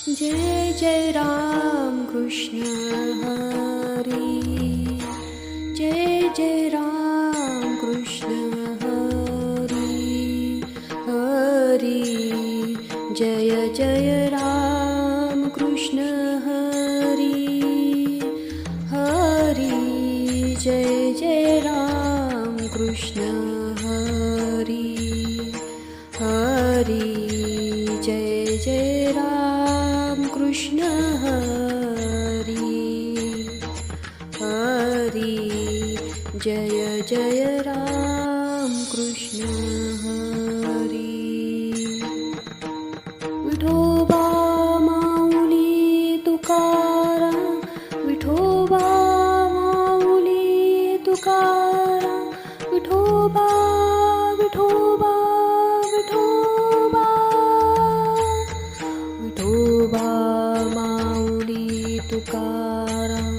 जय जय राम कृष्ण हरी, जय जय राम कृष्ण हरी हरी, जय जय राम कृष्ण हरी हरी, जय जय राम कृष्ण हरी हरी, जय जय राम कृष्ण हरी हरी, जय जय राम कृष्ण हरी. विठोबा माऊली तुकाराम, विठोबा माऊली तुकाराम, विठोबा विठोबा विठोबा, विठोबा माऊली तुकाराम,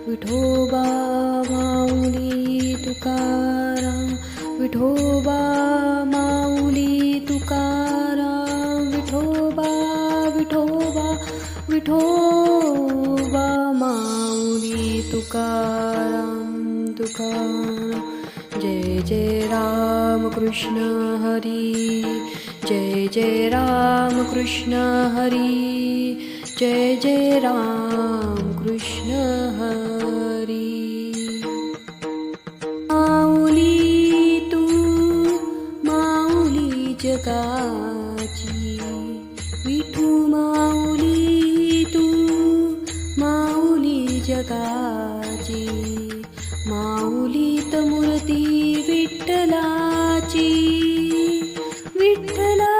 विठोबा माऊली तुकाराम, विठोबा माऊली तुकाराम, विठोबा विठोबा विठोबा माऊली तुकाराम तुकाराम. जय जय राम कृष्ण हरी, जय जय राम कृष्ण हरी, जय जय राम कृष्ण हरी. माऊली तू माऊली जगाची, विठू माऊली तू माऊली जगाची, माऊलीत मूर्ती विठ्ठलाची, विठ्ठला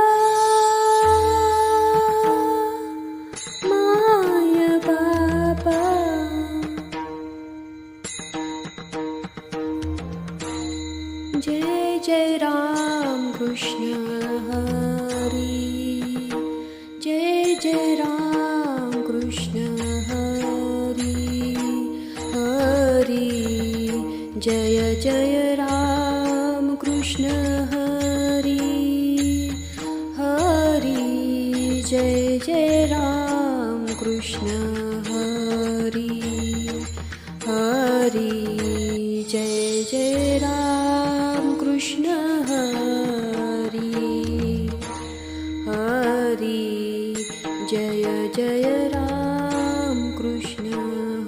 माय बाबा. जय जय राम कृष्ण हरी, जय जय राम कृष्ण हरी हरी, जय जय राम कृष्ण हरी हरी, जय जय राम कृष्ण हरी हरी, जय जय राम कृष्ण हरी हरी, जय जय राम कृष्ण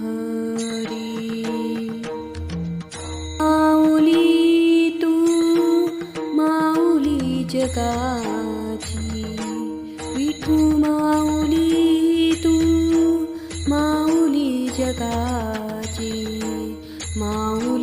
हरी. माऊली तू माऊली जगाची, विठू माऊली तू माऊली जगाची, माऊली